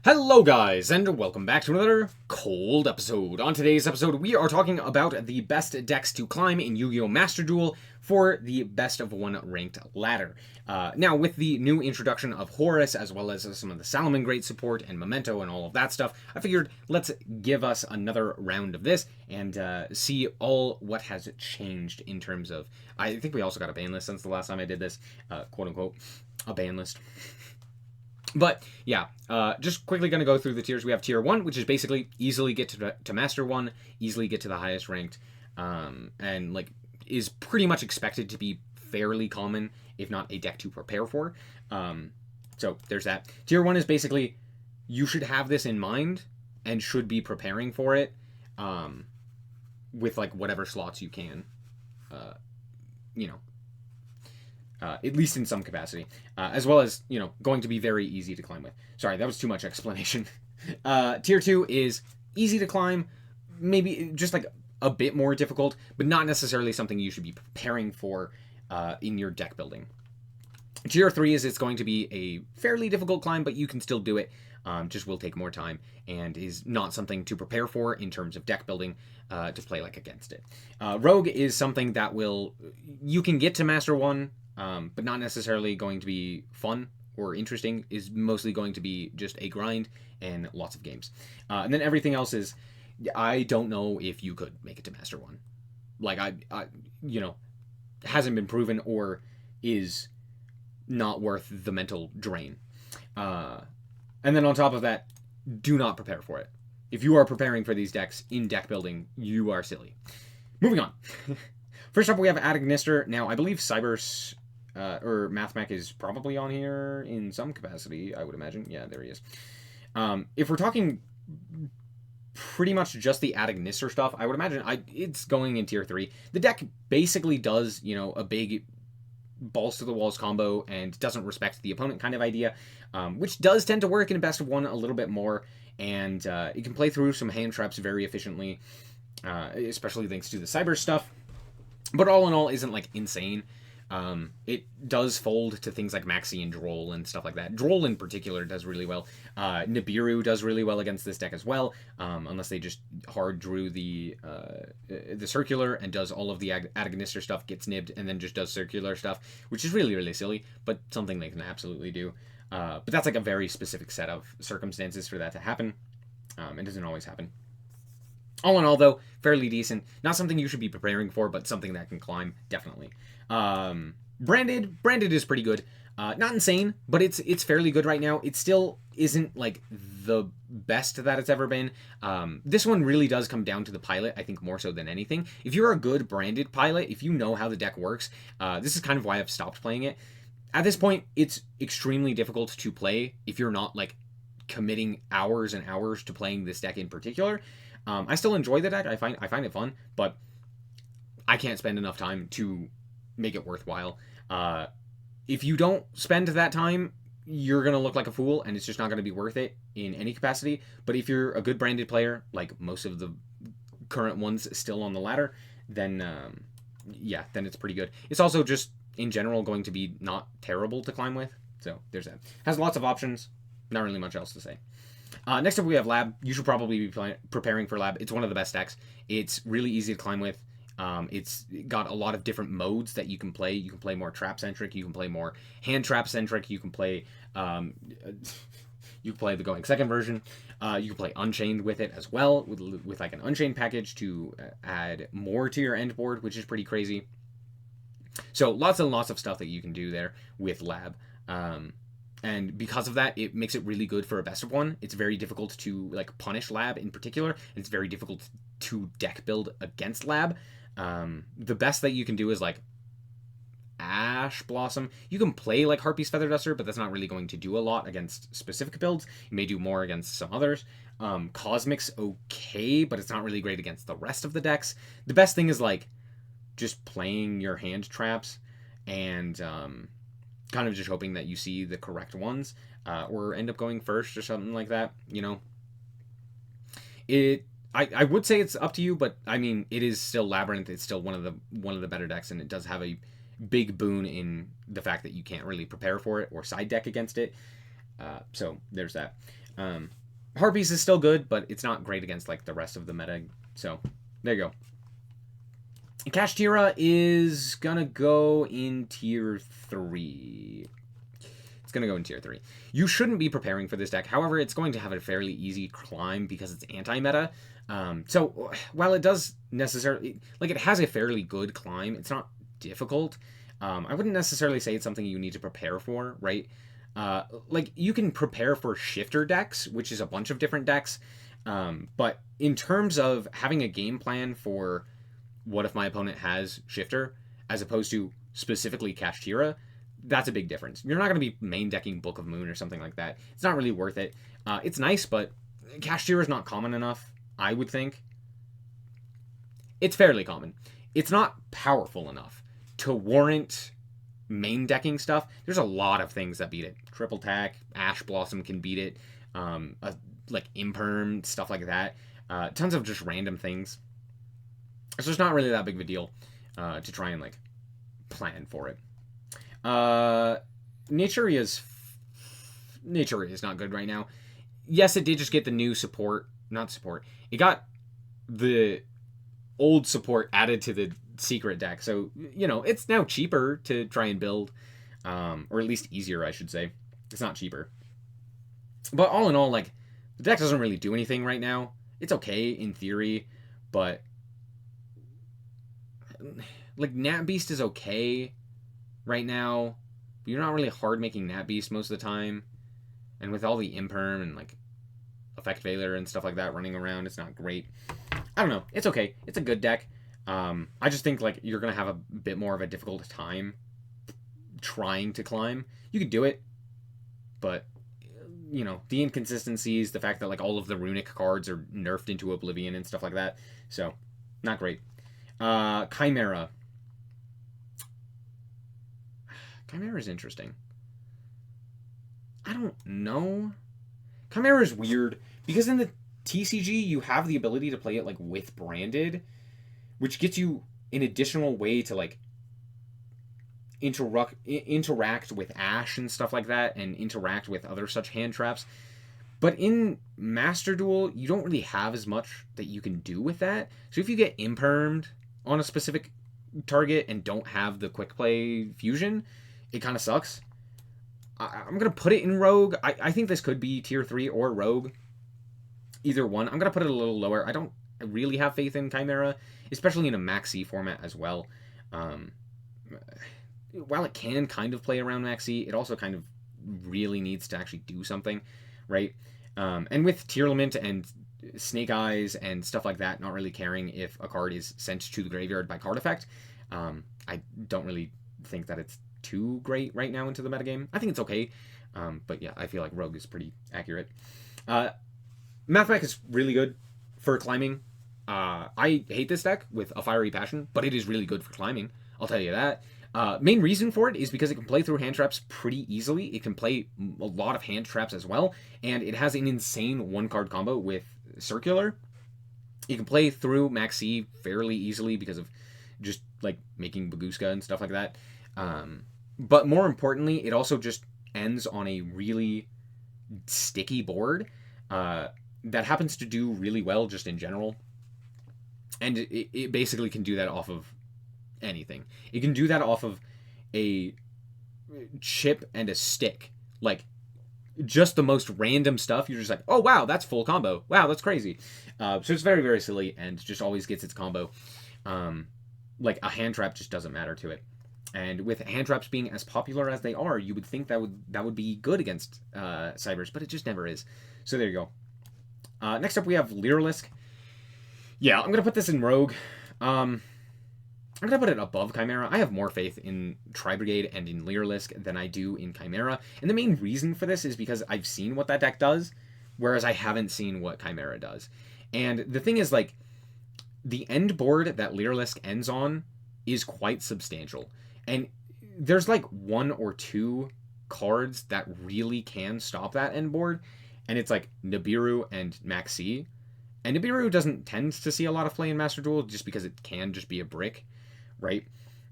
Hello guys, and welcome back to another cold episode. On today's episode, we are talking about the best decks to climb in Yu-Gi-Oh! Master Duel for the best of one ranked ladder. Now, with the new introduction of Horus, as well as some of the Salamangreat support and Memento and all of that stuff, I figured let's give us another round of this and see all what has changed in terms of... I think we also got a ban list since the last time I did this, quote-unquote, a ban list. But yeah, just quickly going to go through the tiers. We have tier 1, which is basically easily get to Master 1, easily get to the highest ranked, and like is pretty much expected to be fairly common, if not a deck to prepare for. So there's that. Tier 1 is basically, you should have this in mind and should be preparing for it with like whatever slots you can, at least in some capacity, as well as, going to be very easy to climb with. Sorry, that was too much explanation. Tier 2 is easy to climb, maybe just like a bit more difficult, but not necessarily something you should be preparing for in your deck building. Tier 3 is it's going to be a fairly difficult climb, but you can still do it. Just will take more time and is not something to prepare for in terms of deck building to play like against it. Rogue is something that you can get to Master 1, but not necessarily going to be fun or interesting, is mostly going to be just a grind and lots of games. And then everything else is, I don't know if you could make it to Master 1. Like, hasn't been proven or is not worth the mental drain. And then on top of that, do not prepare for it. If you are preparing for these decks in deck building, you are silly. Moving on. First up, we have Adagnister. Now, I believe Cybers... or MathMac is probably on here in some capacity, I would imagine. Yeah, there he is. If we're talking pretty much just the Adagnister stuff, I would imagine it's going in tier 3. The deck basically does, a big balls to the walls combo and doesn't respect the opponent kind of idea, which does tend to work in best of one a little bit more, and it can play through some hand traps very efficiently, especially thanks to the Cyber stuff. But all in all, isn't like insane. It does fold to things like Maxi and Droll and stuff like that. Droll in particular does really well. Nibiru does really well against this deck as well, unless they just hard drew the circular and does all of the Adagnister stuff, gets nibbed, and then just does circular stuff, which is really, really silly, but something they can absolutely do. But that's like a very specific set of circumstances for that to happen. It doesn't always happen. All in all, though, fairly decent. Not something you should be preparing for, but something that can climb, definitely. Branded is pretty good. Not insane, but it's fairly good right now. It still isn't like the best that it's ever been. This one really does come down to the pilot, I think, more so than anything. If you're a good branded pilot, if you know how the deck works, this is kind of why I've stopped playing it. At this point, it's extremely difficult to play if you're not like committing hours and hours to playing this deck in particular. I still enjoy the deck. I find it fun, but I can't spend enough time to make it worthwhile. If you don't spend that time, you're going to look like a fool, and it's just not going to be worth it in any capacity. But if you're a good branded player, like most of the current ones still on the ladder, then then it's pretty good. It's also just, in general, going to be not terrible to climb with. So there's that. Has lots of options. Not really much else to say. Next up, we have Lab. You should probably be preparing for Lab. It's one of the best decks. It's really easy to climb with. It's got a lot of different modes that you can play. You can play more trap-centric. You can play more hand trap-centric. You can play the going second version. You can play Unchained with it as well, with like an Unchained package to add more to your end board, which is pretty crazy. So lots and lots of stuff that you can do there with Lab. And because of that, it makes it really good for a best of one. It's very difficult to like punish Lab in particular. And it's very difficult to deck build against Lab. The best that you can do is like Ash Blossom. You can play like Harpy's Feather Duster, but that's not really going to do a lot against specific builds. You may do more against some others. Cosmic's okay, but it's not really great against the rest of the decks. The best thing is like just playing your hand traps and kind of just hoping that you see the correct ones, or end up going first or something like that. I would say it's up to you, but I mean, it is still Labyrinth. It's still one of the better decks, and it does have a big boon in the fact that you can't really prepare for it or side deck against it. So there's that. Um, Harpies is still good, but it's not great against like the rest of the meta. So there you go. Kashtira is gonna go in tier 3. It's gonna go in tier 3. You shouldn't be preparing for this deck. However, it's going to have a fairly easy climb because it's anti-meta. So while it does necessarily, like, it has a fairly good climb, it's not difficult. I wouldn't necessarily say it's something you need to prepare for, right? Like, you can prepare for shifter decks, which is a bunch of different decks. But in terms of having a game plan for what if my opponent has shifter, as opposed to specifically Kashtira, that's a big difference. You're not going to be main decking Book of Moon or something like that. It's not really worth it. It's nice, but Kashtira is not common enough, I would think. It's fairly common. It's not powerful enough to warrant main decking stuff. There's a lot of things that beat it. Triple Tack, Ash Blossom can beat it. Like Imperm, stuff like that. Tons of just random things. So it's not really that big of a deal to try and like plan for it. Nature is not good right now. Yes, it did just get the new support. Not support. It got the old support added to the secret deck. So, you know, it's now cheaper to try and build. Or at least easier, I should say. It's not cheaper. But all in all, like, the deck doesn't really do anything right now. It's okay in theory, but like Nat Beast is okay right now, but you're not really hard making Nat Beast most of the time. And with all the Imperm and like Effect Veiler and stuff like that running around, it's not great. I don't know. It's okay. It's a good deck. I just think like you're gonna have a bit more of a difficult time trying to climb. You could do it, but you know, the inconsistencies, the fact that like all of the runic cards are nerfed into Oblivion and stuff like that. So, not great. Chimera. Chimera is interesting. I don't know. Chimera is weird because in the TCG you have the ability to play it like with branded, which gets you an additional way to like interact with Ash and stuff like that, and interact with other such hand traps. But in Master Duel, you don't really have as much that you can do with that. So if you get impermed on a specific target and don't have the quick play fusion, it kind of sucks. I'm going to put it in Rogue. I think this could be tier 3 or Rogue. Either one. I'm going to put it a little lower. I don't really have faith in Chimera, especially in a Maxi format as well. While it can kind of play around Maxi, it also kind of really needs to actually do something, right? And with Tearlament and Snake Eyes and stuff like that, not really caring if a card is sent to the graveyard by card effect, I don't really think that it's too great right now into the metagame. I think it's okay, but yeah, I feel like Rogue is pretty accurate. Mathmech is really good for climbing. I hate this deck with a fiery passion, but it is really good for climbing. I'll tell you that. Main reason for it is because it can play through hand traps pretty easily. It can play a lot of hand traps as well, and it has an insane one-card combo with Circular. You can play through Maxi fairly easily because of just like making Baguska and stuff like that. But more importantly, it also just ends on a really sticky board that happens to do really well just in general. And it basically can do that off of anything. It can do that off of a chip and a stick. Like, just the most random stuff. You're just like, oh, wow, that's full combo. Wow, that's crazy. So it's very, very silly and just always gets its combo. Like, a hand trap just doesn't matter to it. And with hand traps being as popular as they are, you would think that would be good against Cybers, but it just never is. So there you go. Next up, we have Lyralisk. Yeah, I'm going to put this in Rogue. I'm going to put it above Chimera. I have more faith in Tri-Brigade and in Lyralisk than I do in Chimera. And the main reason for this is because I've seen what that deck does, whereas I haven't seen what Chimera does. And the thing is, like, the end board that Lyralisk ends on is quite substantial. And there's, like, 1 or 2 cards that really can stop that end board. And it's, like, Nibiru and Maxi. And Nibiru doesn't tend to see a lot of play in Master Duel just because it can just be a brick, right?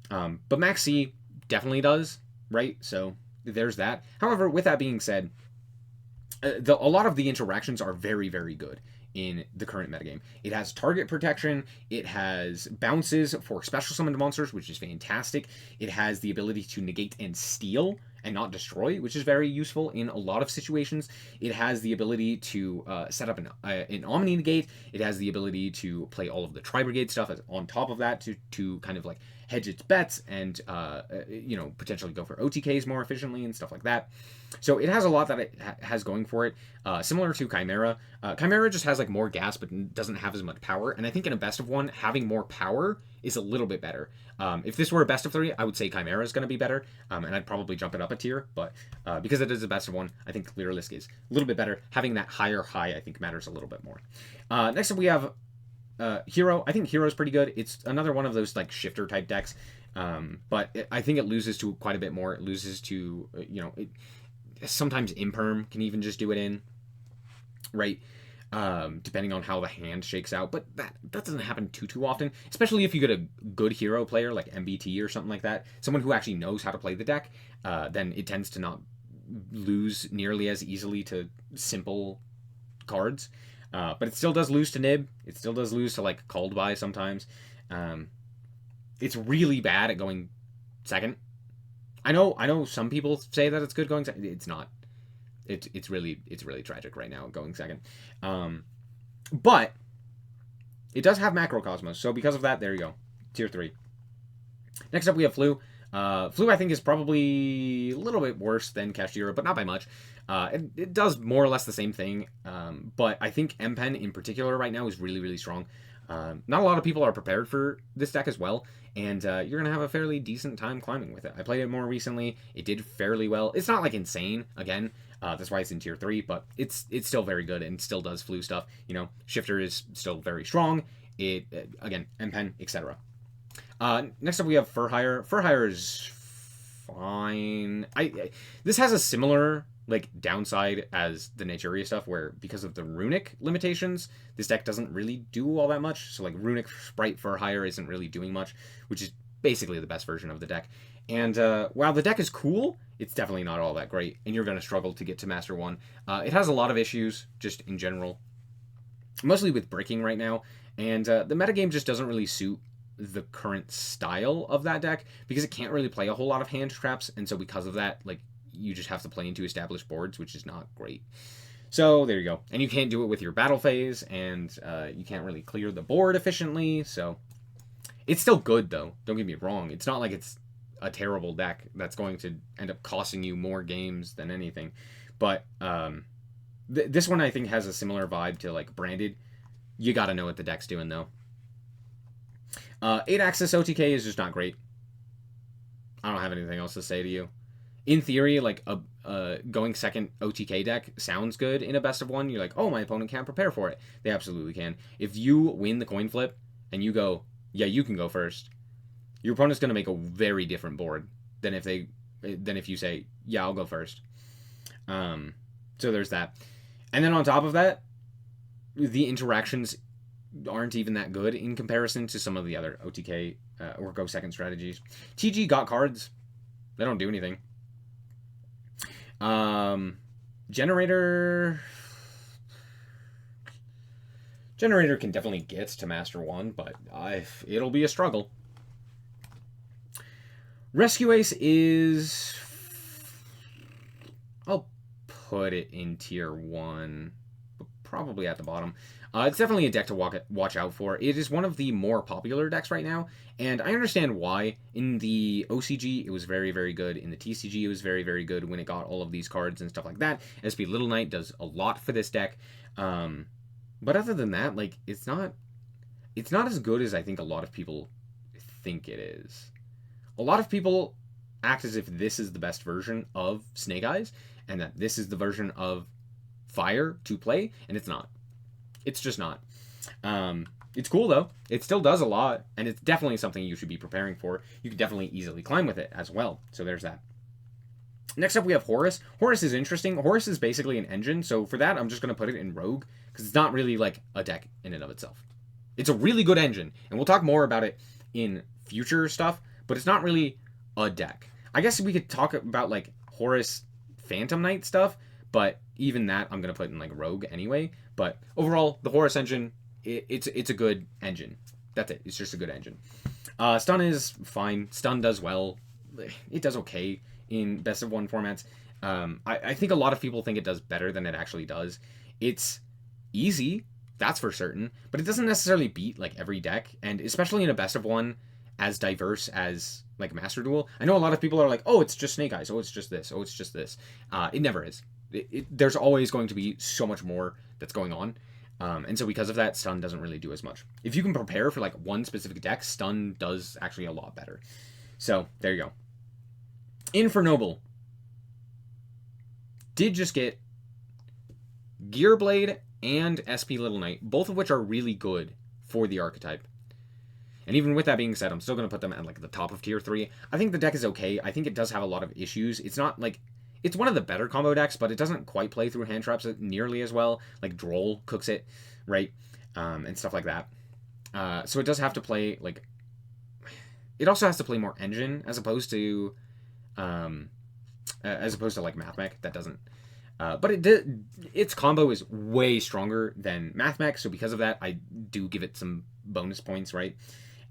But Maxi definitely does, right? So there's that. However, with that being said, a lot of the interactions are very, very good in the current metagame. It has target protection, it has bounces for special summoned monsters, which is fantastic. It has the ability to negate and steal and not destroy, which is very useful in a lot of situations. It has the ability to set up an Omni negate. It has the ability to play all of the Tri-Brigade stuff on top of that to kind of like hedge its bets and potentially go for OTKs more efficiently and stuff like that. So it has a lot that it has going for it, similar to Chimera. Chimera just has like more gas but doesn't have as much power, and I think in a best of one, having more power is a little bit better. If this were a best of 3, I would say Chimera is going to be better, and I'd probably jump it up a tier, but because it is a best of 1, I think Lyrilisc is a little bit better. Having that higher high, I think, matters a little bit more. Next up we have Hero. I think Hero's pretty good. It's another one of those like shifter type decks, but I think it loses to quite a bit more. It loses to, sometimes Imperm can even just do it in, right? Depending on how the hand shakes out, but that doesn't happen too often, especially if you get a good hero player like MBT or something like that, someone who actually knows how to play the deck, then it tends to not lose nearly as easily to simple cards. But it still does lose to Nib. It still does lose to like Called By sometimes. It's really bad at going second. I know some people say that it's good going second. It's not. It's really tragic right now going second. But it does have Macrocosmos, so because of that, there you go. Tier 3. Next up we have Flu. Flu I think is probably a little bit worse than Kashtira, but not by much. It does more or less the same thing, but I think M-Pen in particular right now is really strong. Not a lot of people are prepared for this deck as well, and you're going to have a fairly decent time climbing with it. I played it more recently. It did fairly well. It's not like insane, again. That's why it's in tier 3, but it's still very good and still does Flu stuff. Shifter is still very strong. It, again, M-Pen, etc. Next up we have Furhire. Furhire is fine. This has a similar like downside as the Naturia stuff, where because of the runic limitations, this deck doesn't really do all that much. So like runic Sprite Furhire isn't really doing much, which is basically the best version of the deck. And while the deck is cool, it's definitely not all that great, and you're going to struggle to get to Master 1. It has a lot of issues, just in general, mostly with breaking right now, and the metagame just doesn't really suit the current style of that deck, because it can't really play a whole lot of hand traps, and so because of that, like, you just have to play into established boards, which is not great. So there you go. And you can't do it with your battle phase, and you can't really clear the board efficiently, so it's still good, though. Don't get me wrong. It's not like it's a terrible deck that's going to end up costing you more games than anything. But this one, I think, has a similar vibe to, like, Branded. You gotta know what the deck's doing, though. 8-axis OTK is just not great. I don't have anything else to say to you. In theory, like, a going second OTK deck sounds good in a best of 1. You're like, oh, my opponent can't prepare for it. They absolutely can. If you win the coin flip and you go, yeah, you can go first, your opponent's going to make a very different board than if you say, yeah, I'll go first. So there's that. And then on top of that, the interactions aren't even that good in comparison to some of the other OTK or go second strategies. TG got cards. They don't do anything. Generator can definitely get to Master 1, but it'll be a struggle. Rescue Ace is... I'll put it in tier 1, but probably at the bottom. It's definitely a deck to watch out for. It is one of the more popular decks right now, and I understand why. In the OCG, it was very good. In the TCG, it was very good when it got all of these cards and stuff like that. SP Little Knight does a lot for this deck. But other than that, like, it's not as good as I think a lot of people think it is. A lot of people act as if this is the best version of Snake Eyes, and that this is the version of Fire to play, and it's not. It's just not. It's cool, though. It still does a lot, and it's definitely something you should be preparing for. You could definitely easily climb with it as well, so there's that. Next up, we have Horus. Horus is interesting. Horus is basically an engine, so for that, I'm just going to put it in Rogue, because it's not really, like, a deck in and of itself. It's a really good engine, and we'll talk more about it in future stuff, but it's not really a deck. I guess we could talk about, like, Horus Phantom Knight stuff, but even that I'm going to put in like Rogue anyway. But overall, the Horus engine, it's a good engine. That's it. It's just a good engine. Stun is fine. Stun does well. It does okay in best of one formats. I think a lot of people think it does better than it actually does. It's easy, that's for certain, but it doesn't necessarily beat like every deck, and especially in a best of one as diverse as like Master Duel. I know a lot of people are like, oh, it's just Snake Eyes, oh, it's just this, oh, it's just this. It never is. There's always going to be so much more that's going on. And so because of that, Stun doesn't really do as much. If you can prepare for like one specific deck, Stun does actually a lot better. So there you go. Infernoble did just get Gearblade and SP Little Knight, both of which are really good for the archetype. And even with that being said, I'm still going to put them at like the top of tier 3. I think the deck is okay. I think it does have a lot of issues. It's not like... It's one of the better combo decks, but it doesn't quite play through hand traps nearly as well. Like Droll cooks it, right? And stuff like that. So it does have to play like... It also has to play more engine as opposed to like Mathmech. That doesn't... but its combo is way stronger than Mathmech, so because of that, I do give it some bonus points, right?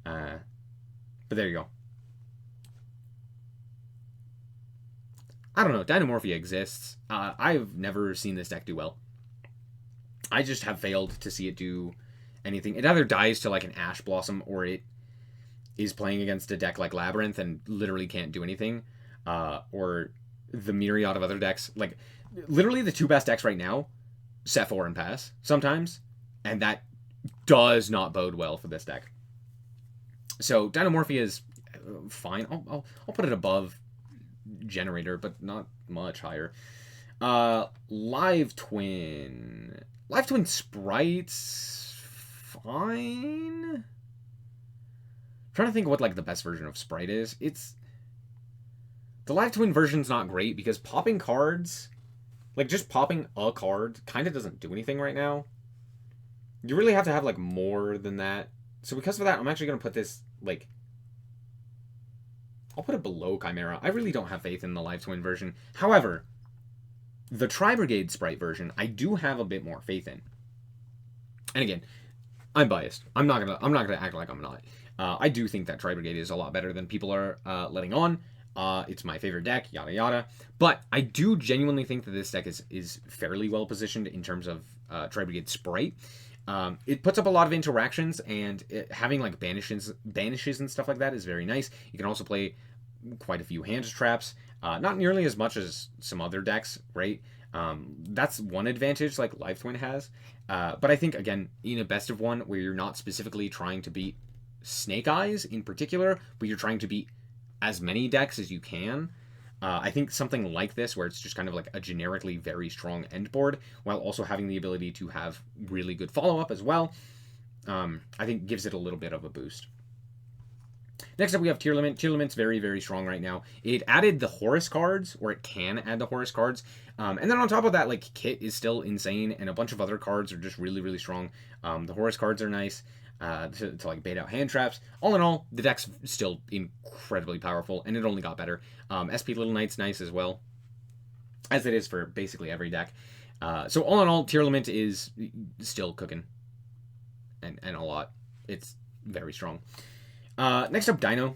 But there you go. I don't know. Dynamorphia exists. I've never seen this deck do well. I just have failed to see it do anything. It either dies to like an Ash Blossom, or it is playing against a deck like Labyrinth and literally can't do anything. Or the myriad of other decks. Like, literally the two best decks right now, set 4 and pass sometimes. And that does not bode well for this deck. So Dynamorphia is fine. I'll put it above Generator, but not much higher. Live Twin Sprites, fine. I'm trying to think what like the best version of Sprite is. The Live Twin version's not great because popping cards, like just popping a card, kind of doesn't do anything right now. You really have to have like more than that. So because of that, I'm actually going to put this like... I'll put it below Chimera. I really don't have faith in the Live Twin version. However, the Tri-Brigade Sprite version, I do have a bit more faith in. And again, I'm biased. I'm not gonna act like I'm not. I do think that Tri-Brigade is a lot better than people are letting on. It's my favorite deck, yada yada. But I do genuinely think that this deck is fairly well positioned in terms of Tri-Brigade Sprite. It puts up a lot of interactions, and having like banishes and stuff like that is very nice. You can also play quite a few hand traps, not nearly as much as some other decks, right? That's one advantage like Live Twin has. But I think, again, in a best of one where you're not specifically trying to beat Snake Eyes in particular, but you're trying to beat as many decks as you can, I think something like this, where it's just kind of like a generically very strong end board, while also having the ability to have really good follow-up as well, I think gives it a little bit of a boost. Next up, we have Tier Limit. Tier Limit's very, very strong right now. It added the Horus cards, or it can add the Horus cards. And then on top of that, like, Kit is still insane, and a bunch of other cards are just really, really strong. The Horus cards are nice. To like bait out hand traps. All in all, the deck's still incredibly powerful, and it only got better. SP Little Knight's nice as well, as it is for basically every deck. So all in all, Tier Limit is still cooking, and a lot. It's very strong. Next up, Dino.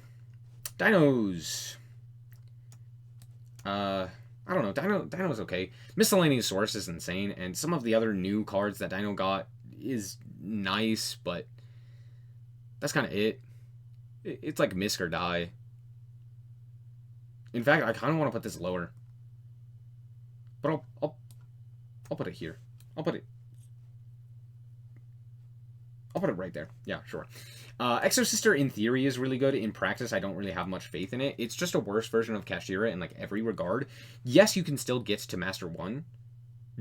Dinos. I don't know. Dino's okay. Miscellaneous Source is insane, and some of the other new cards that Dino got is nice, but that's kind of it. It's like Misk or Die. In fact, I kind of want to put this lower, but I'll put it here. I'll put it right there. Yeah, sure. Exosister in theory is really good. In practice, I don't really have much faith in it. It's just a worse version of Kashira in like every regard. Yes, you can still get to Master 1.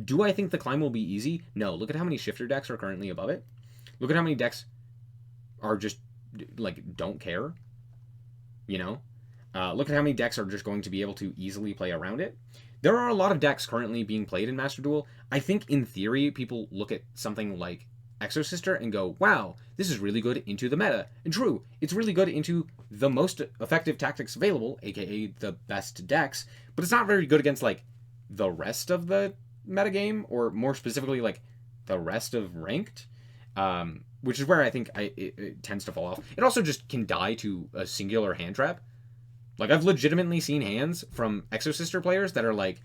Do I think the climb will be easy? No. Look at how many shifter decks are currently above it. Look at how many decks are just like don't care. You know? Look at how many decks are just going to be able to easily play around it. There are a lot of decks currently being played in Master Duel. I think in theory, people look at something like Exosister and go, wow, this is really good into the meta. And true, it's really good into the most effective tactics available, aka the best decks, but it's not very good against like the rest of the metagame, or more specifically, like, the rest of Ranked, which is where I think it tends to fall off. It also just can die to a singular hand trap. Like, I've legitimately seen hands from Exosister players that are like,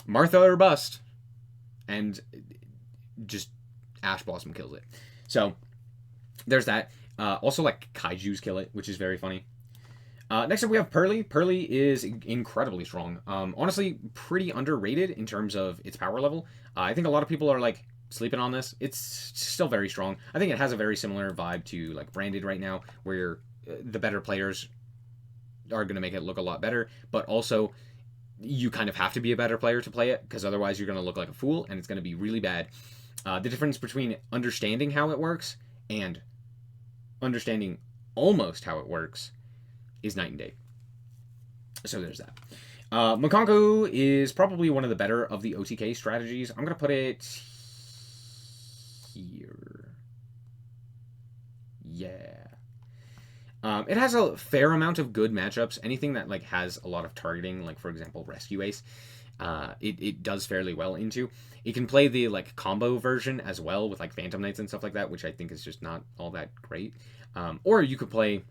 Martha or bust, and just Ash Blossom kills it. So, there's that. Also, like, Kaijus kill it, which is very funny. Next up, we have Pearly. Pearly is incredibly strong. Honestly, pretty underrated in terms of its power level. I think a lot of people are, like, sleeping on this. It's still very strong. I think it has a very similar vibe to, like, Branded right now, where the better players are going to make it look a lot better, but also you kind of have to be a better player to play it, because otherwise you're going to look like a fool, and it's going to be really bad. The difference between understanding how it works and understanding almost how it works is night and day. So there's that. Makonko is probably one of the better of the OTK strategies. I'm going to put it here. Yeah. It has a fair amount of good matchups. Anything that, like, has a lot of targeting, like, for example, Rescue Ace, it does fairly well into. It can play the, like, combo version as well with, like, Phantom Knights and stuff like that, which I think is just not all that great. Or you could play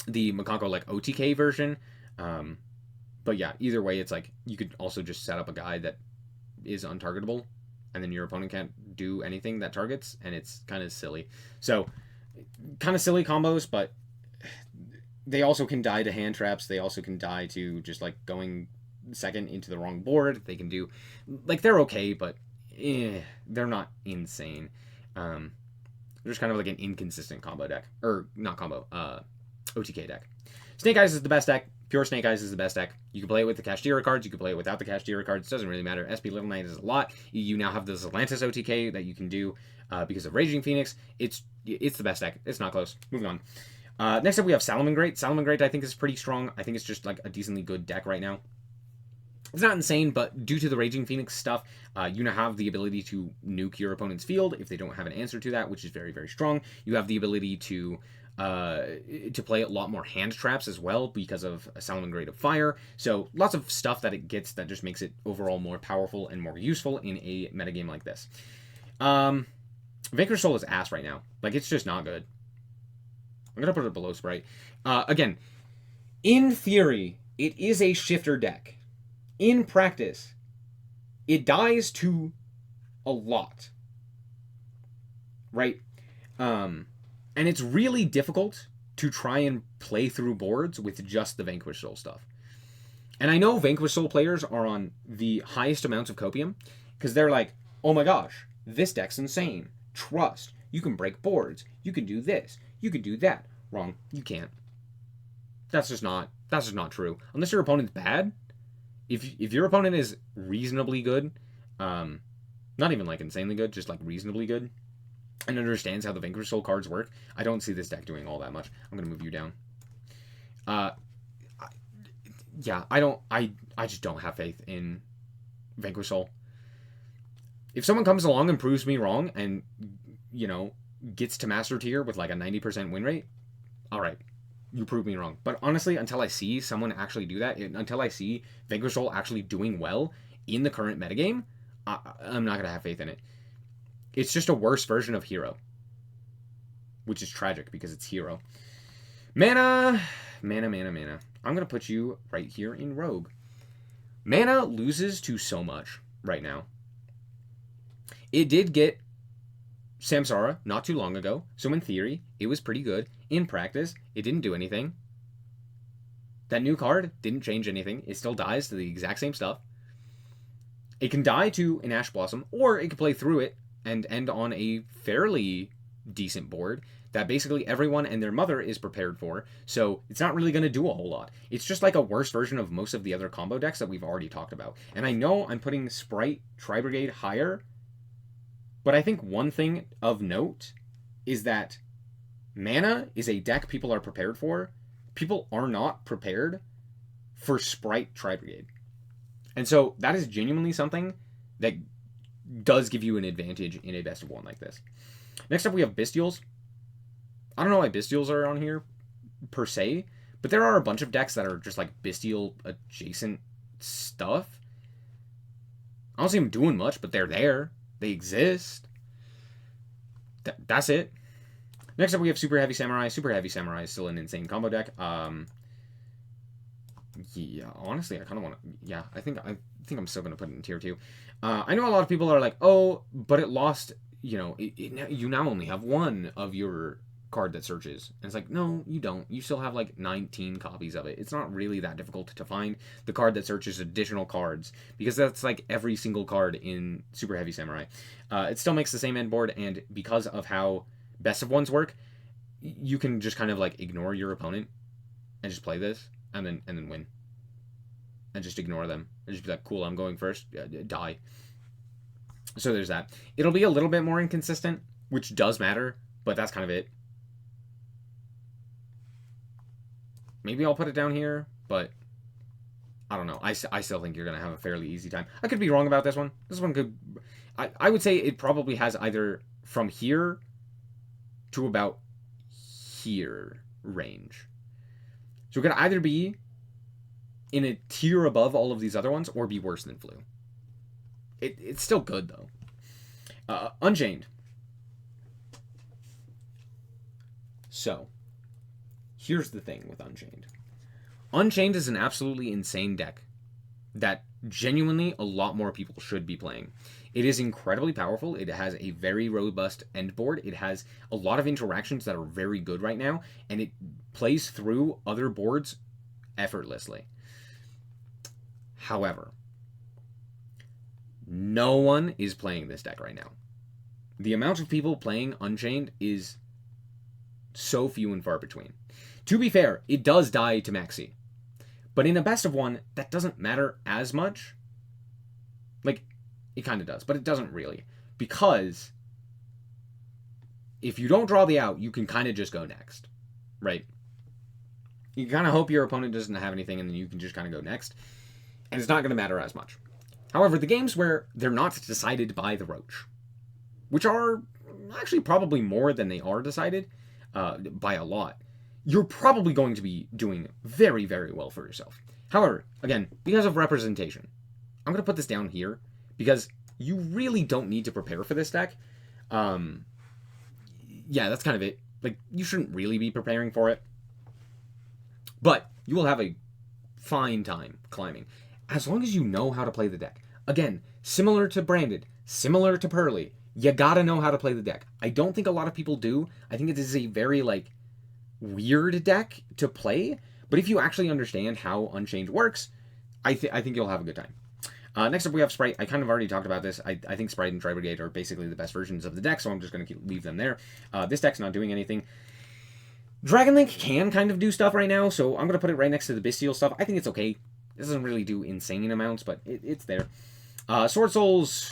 the Makonko, like, OTK version. But yeah, either way, it's like you could also just set up a guy that is untargetable, and then your opponent can't do anything that targets, and it's kind of silly. So, kind of silly combos, but they also can die to hand traps. They also can die to just, like, going second into the wrong board. They can do, like, they're okay, but they're not insane. They're just kind of like an inconsistent combo deck. Or, not combo, OTK deck. Snake Eyes is the best deck. Pure Snake Eyes is the best deck. You can play it with the Kashtira cards. You can play it without the Kashtira cards. It doesn't really matter. SP Little Knight is a lot. You now have the Zelantis OTK that you can do because of Raging Phoenix. It's the best deck. It's not close. Moving on. Next up, we have Salamangreat. Salamangreat, I think, is pretty strong. I think it's just, like, a decently good deck right now. It's not insane, but due to the Raging Phoenix stuff, you now have the ability to nuke your opponent's field if they don't have an answer to that, which is very, very strong. You have the ability to play a lot more hand traps as well because of a Salamangreat of Fire. So lots of stuff that it gets that just makes it overall more powerful and more useful in a metagame like this. Vanquish Soul is ass right now. Like, it's just not good. I'm going to put it below Sprite. Again, in theory, it is a shifter deck. In practice, it dies to a lot. Right? And it's really difficult to try and play through boards with just the Vanquish Soul stuff. And I know Vanquish Soul players are on the highest amounts of copium, because they're like, oh my gosh, this deck's insane. Trust. You can break boards. You can do this. You can do that. Wrong. You can't. That's just not true. Unless your opponent's bad. If your opponent is reasonably good, not even, like, insanely good, just, like, reasonably good, and understands how the Vanquish Soul cards work, I don't see this deck doing all that much. I'm going to move you down. Yeah, I just don't have faith in Vanquish Soul. If someone comes along and proves me wrong and, you know, gets to Master Tier with, like, a 90% win rate, alright, you prove me wrong. But honestly, until I see someone actually do that, until I see Vanquish Soul actually doing well in the current metagame, I'm not going to have faith in it. It's just a worse version of Hero. Which is tragic, because it's Hero. Mana. I'm going to put you right here in Rogue. Mana loses to so much right now. It did get Samsara not too long ago, so in theory, it was pretty good. In practice, it didn't do anything. That new card didn't change anything. It still dies to the exact same stuff. It can die to an Ash Blossom, or it can play through it and end on a fairly decent board that basically everyone and their mother is prepared for, so it's not really going to do a whole lot. It's just like a worse version of most of the other combo decks that we've already talked about. And I know I'm putting Sprite Tri-Brigade higher, but I think one thing of note is that Mana is a deck people are prepared for. People are not prepared for Sprite Tri-Brigade. And so that is genuinely something that does give you an advantage in a best of one like this. Next up, we have Bestials. I don't know why Bestials are on here, per se, but there are a bunch of decks that are just like Bestial adjacent stuff. I don't see them doing much, but they're there. They exist. That's it. Next up, we have Super Heavy Samurai. Super Heavy Samurai is still an insane combo deck. Yeah, honestly, I kind of want to. Yeah, I think I'm still gonna put it in tier 2. I know a lot of people are like, oh, but it lost. You know, you now only have one of your card that searches. And it's like, no, you don't. You still have like 19 copies of it. It's not really that difficult to find the card that searches additional cards, because that's like every single card in Super Heavy Samurai. It still makes the same end board, and because of how best of ones work, you can just kind of like ignore your opponent and just play this and then win. And just ignore them. And just be like, cool, I'm going first. Die. So there's that. It'll be a little bit more inconsistent, which does matter, but that's kind of it. Maybe I'll put it down here, but I don't know. I still think you're going to have a fairly easy time. I could be wrong about this one. This one could... I would say it probably has either from here to about here range. So it could either be in a tier above all of these other ones or be worse than Flu. It's still good, though. Unchained. So, here's the thing with Unchained. Unchained is an absolutely insane deck that genuinely a lot more people should be playing. It is incredibly powerful. It has a very robust end board. It has a lot of interactions that are very good right now, and it plays through other boards effortlessly. However, no one is playing this deck right now. The amount of people playing Unchained is so few and far between. To be fair, it does die to Maxi. But in a best of one, that doesn't matter as much. Like, it kind of does, but it doesn't really. Because if you don't draw the out, you can kind of just go next. Right? You kind of hope your opponent doesn't have anything, and then you can just kind of go next. And it's not going to matter as much. However, the games where they're not decided by the Roach, which are actually probably more than they are decided by a lot, you're probably going to be doing very, very well for yourself. However, again, because of representation, I'm going to put this down here because you really don't need to prepare for this deck. Yeah, that's kind of it. Like, you shouldn't really be preparing for it. But you will have a fine time climbing, as long as you know how to play the deck. Again, similar to Branded, similar to Pearly, you gotta know how to play the deck. I don't think a lot of people do. I think it is a very, like, weird deck to play, but if you actually understand how Unchained works, I think you'll have a good time. Next up, we have Sprite. I kind of already talked about this. I think Sprite and Tri-Brigade are basically the best versions of the deck, so I'm just going to leave them there. This deck's not doing anything. Dragon Link can kind of do stuff right now, so I'm going to put it right next to the Bestial stuff. I think it's okay. It doesn't really do insane amounts, but it's there. Sword Souls...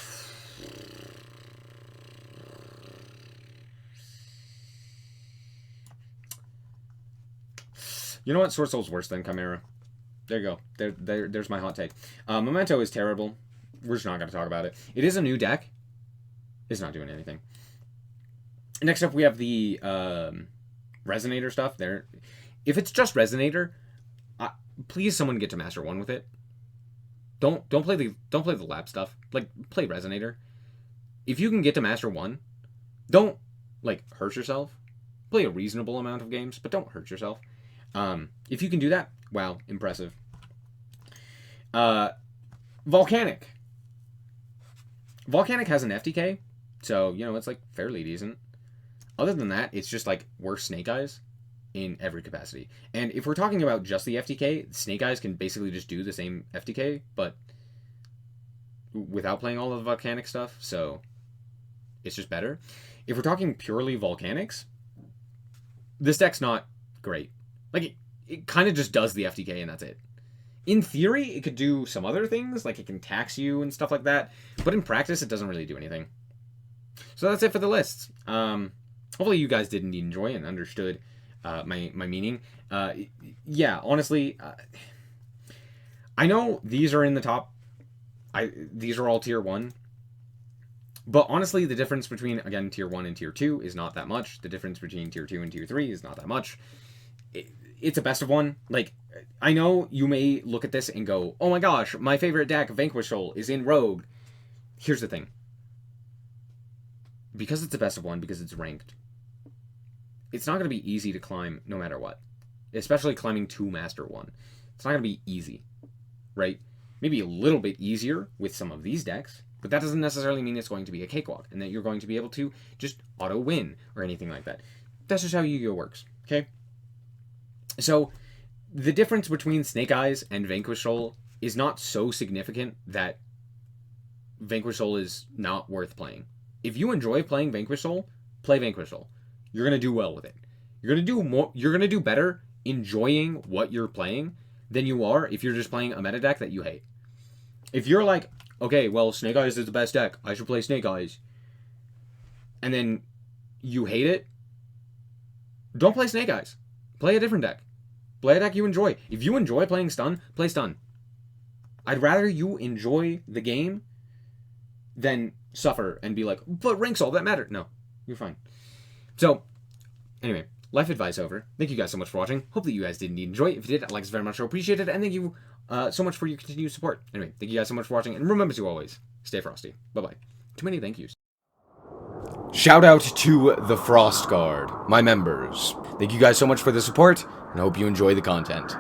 You know what? Sword Soul's worse than Chimera. There you go. There's my hot take. Memento is terrible. We're just not going to talk about it. It is a new deck. It's not doing anything. Next up, we have the Resonator stuff. There, if it's just Resonator, please someone get to Master 1 with it. Don't play the lab stuff. Like, play Resonator. If you can get to Master 1, don't like hurt yourself. Play a reasonable amount of games, but don't hurt yourself. If you can do that, wow, impressive. Volcanic. Volcanic has an FTK, so, you know, it's, like, fairly decent. Other than that, it's just, like, worse Snake Eyes in every capacity. And if we're talking about just the FTK, Snake Eyes can basically just do the same FTK, but without playing all of the Volcanic stuff, so it's just better. If we're talking purely Volcanics, this deck's not great. Like, it kind of just does the FTK and that's it. In theory, it could do some other things, like it can tax you and stuff like that, but in practice, it doesn't really do anything. So that's it for the lists. Hopefully you guys did indeed enjoy and understood my meaning. Yeah, honestly, I know these are in the top. These are all tier 1. But honestly, the difference between, again, tier 1 and tier 2 is not that much. The difference between tier 2 and tier 3 is not that much. It's a best of one. Like, I know you may look at this and go, oh my gosh, my favorite deck, Vanquish Soul, is in Rogue. Here's the thing. Because it's a best of one, because it's ranked, it's not going to be easy to climb no matter what. Especially climbing to Master 1. It's not going to be easy, right? Maybe a little bit easier with some of these decks, but that doesn't necessarily mean it's going to be a cakewalk and that you're going to be able to just auto-win or anything like that. That's just how Yu-Gi-Oh! Works, okay? So, the difference between Snake Eyes and Vanquish Soul is not so significant that Vanquish Soul is not worth playing. If you enjoy playing Vanquish Soul, play Vanquish Soul. You're going to do well with it. You're going to do better enjoying what you're playing than you are if you're just playing a meta deck that you hate. If you're like, okay, well, Snake Eyes is the best deck, I should play Snake Eyes, and then you hate it, don't play Snake Eyes. Play a different deck. Play a deck you enjoy. If you enjoy playing Stun, play Stun. I'd rather you enjoy the game than suffer and be like, but rank's all that matter. No, you're fine. So, anyway, life advice over. Thank you guys so much for watching. Hope that you guys did indeed enjoy. If you did, likes very much, so appreciate it. And thank you so much for your continued support. Anyway, thank you guys so much for watching. And remember to always stay frosty. Bye-bye. Too many thank yous. Shout out to the Frost Guard, my members. Thank you guys so much for the support, and I hope you enjoy the content.